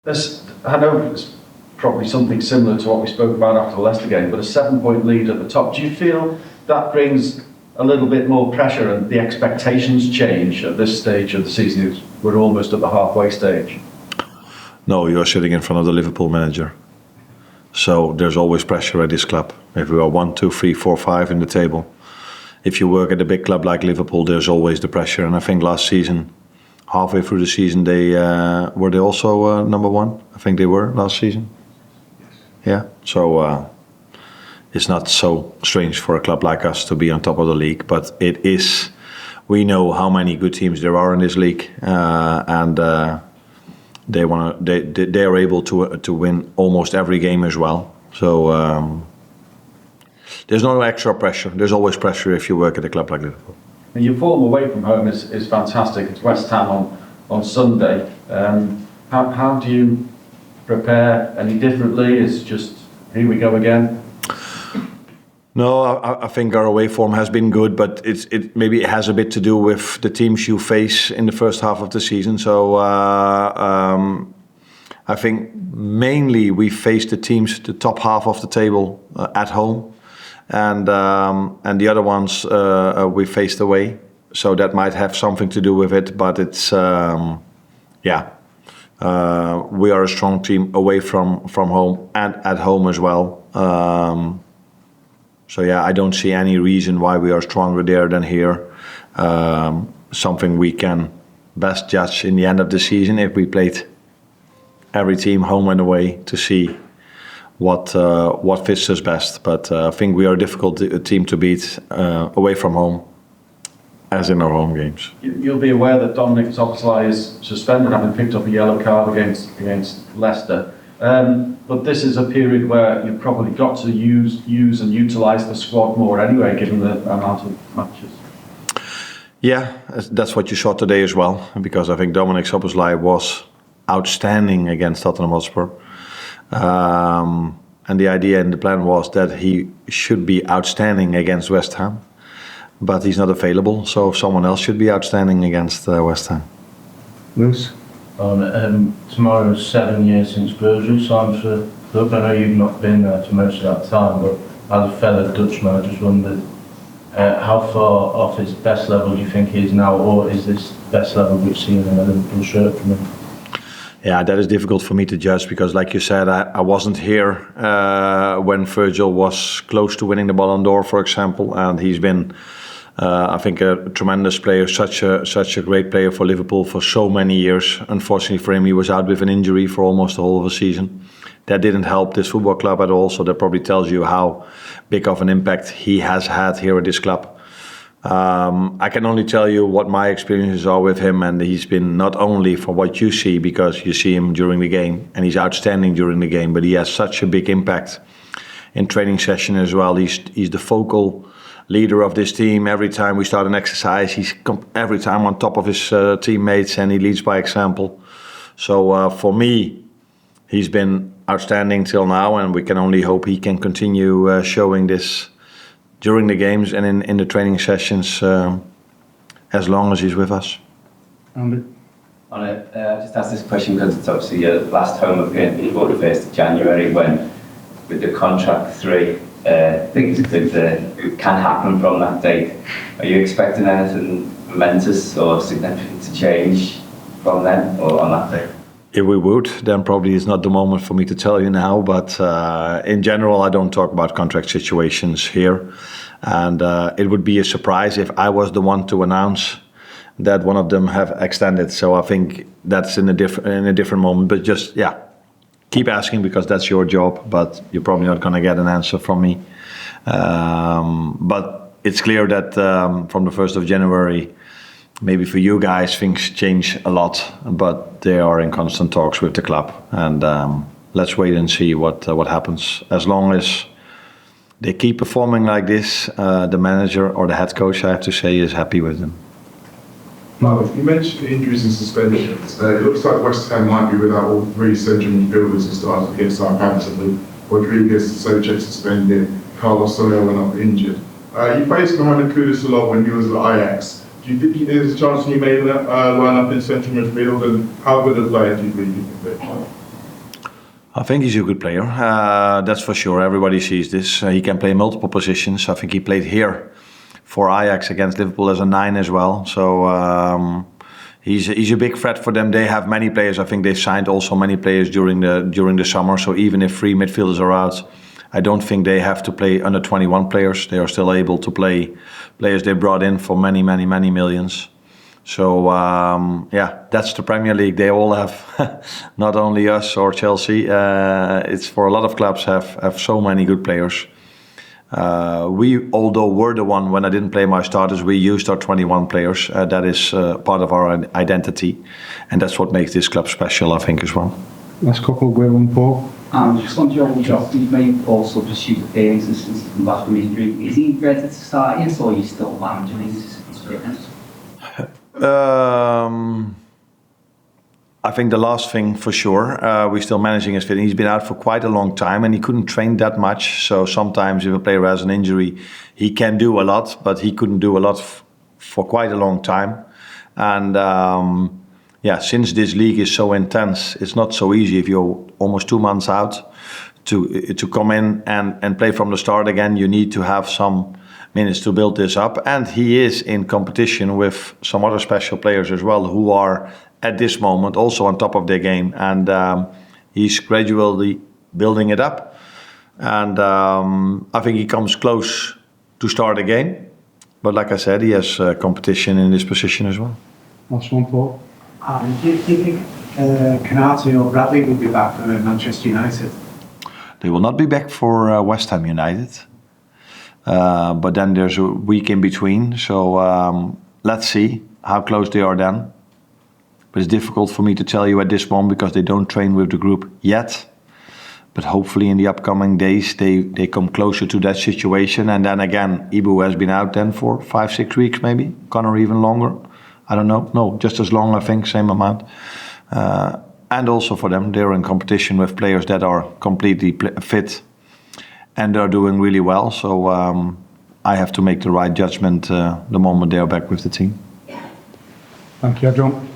I know it's probably something similar to what we spoke about after the Leicester game, but a 7-point lead at the top. Do you feel that brings a little bit more pressure and the expectations change at this stage of the season? We're almost at the halfway stage. No, you're sitting in front of the Liverpool manager. So there's always pressure at this club. If we are 1, 2, 3, 4, 5 in the table, if you work at a big club like Liverpool, there's always the pressure. And I think last season, halfway through the season, were they also number 1? I think they were last season. Yeah. So it's not so strange for a club like us to be on top of the league, but it is. We know how many good teams there are in this league, and they are able to win almost every game as well. So there's no extra pressure. There's always pressure if you work at a club like Liverpool. And your form away from home is fantastic. It's West Ham on Sunday. How do you prepare any differently? It's just here we go again. No, I think our away form has been good, but maybe it has a bit to do with the teams you face in the first half of the season. So I think mainly we faced the teams, the top half of the table at home, and the other ones we faced away. So that might have something to do with it, but it's we are a strong team away from home and at home as well. So yeah, I don't see any reason why we are stronger there than here. Something we can best judge in the end of the season if we played every team home and away to see what fits us best. But I think we are a difficult team to beat away from home, as in our home games. You'll be aware that Dominic Szoboszlai is suspended, having picked up a yellow card against Leicester. But this is a period where you've probably got to use and utilise the squad more anyway, given the amount of matches. Yeah, that's what you saw today as well, because I think Dominic Szoboszlai was outstanding against Tottenham Hotspur. And the idea and the plan was that he should be outstanding against West Ham, but he's not available, so someone else should be outstanding against West Ham. Lewis? Tomorrow's 7 years since Virgil signed for the club. I know you've not been there for most of that time, but as a fellow Dutchman, I just wondered how far off his best level do you think he is now, or is this best level we've seen in a Liverpool shirt from him? Yeah, that is difficult for me to judge because, like you said, I wasn't here when Virgil was close to winning the Ballon d'Or, for example, and he's been, I think, a tremendous player, such a great player for Liverpool for so many years. Unfortunately for him, he was out with an injury for almost the whole of the season. That didn't help this football club at all, so that probably tells you how big of an impact he has had here at this club. I can only tell you what my experiences are with him, and he's been not only for what you see, because you see him during the game, and he's outstanding during the game, but he has such a big impact in training session as well. He's the focal leader of this team. Every time we start an exercise, he's every time on top of his teammates, and he leads by example. So for me, he's been outstanding till now, and we can only hope he can continue showing this during the games and in the training sessions as long as he's with us. Andy? Just ask this question because it's obviously your last home appearance before the 1st of January, when with the contract 3, things that can happen from that date. Are you expecting anything momentous or significant to change from then or on that day? If we would, then probably it's not the moment for me to tell you now, but in general I don't talk about contract situations here, and it would be a surprise if I was the one to announce that one of them have extended. So I think that's in a different moment, but just keep asking because that's your job, but you're probably not going to get an answer from me. But it's clear that from the 1st of January, maybe for you guys things change a lot, but they are in constant talks with the club, and let's wait and see what happens. As long as they keep performing like this, the manager or the head coach, I have to say, is happy with them. Mark, you mentioned injuries and suspensions. It looks like West Ham might be without all 3 central midfielders who started against Southampton, with Rodriguez, Socek suspended, Carlos Soler went up injured. You faced Mohamed Kudus a lot when he was at Ajax. Do you think there's a chance you may line up in central midfield, and how good a player do you think he can be? I think he's a good player. That's for sure. Everybody sees this. He can play multiple positions. I think he played here for Ajax against Liverpool as a 9 as well. So he's a big threat for them. They have many players. I think they signed also many players during the summer. So even if 3 midfielders are out, I don't think they have to play under 21 players. They are still able to play players they brought in for many millions. So that's the Premier League. They all have, not only us or Chelsea. It's for a lot of clubs have so many good players. We, although were the one when I didn't play my starters, we used our 21 players. That is part of our identity, and that's what makes this club special, I think, as well. Last couple, Will and Paul. Just on Diogo Jota, you may also pursue appearances since he's come back from injury. Is he ready to start yet, or are you still managing his fitness? I think the last thing for sure, we're still managing his fitness. He's been out for quite a long time and he couldn't train that much. So sometimes if a player has an injury, he can do a lot, but he couldn't do a lot for quite a long time. And since this league is so intense, it's not so easy if you're almost 2 months out to come in and play from the start again. You need to have some minutes to build this up, and he is in competition with some other special players as well who are at this moment also on top of their game, and he's gradually building it up, and I think he comes close to start a game, but like I said, he has competition in this position as well. Last one, Paul. Do you think Konate or Bradley will be back for Manchester United? They will not be back for West Ham United. But then there's a week in between, so let's see how close they are then. But it's difficult for me to tell you at this moment because they don't train with the group yet. But hopefully in the upcoming days they come closer to that situation. And then again, Ibu has been out then for 5-6 weeks maybe, Connor even longer. I don't know. No, just as long, I think, same amount. And also for them, they're in competition with players that are completely fit. And they're doing really well, so I have to make the right judgment the moment they are back with the team. Thank you, everyone.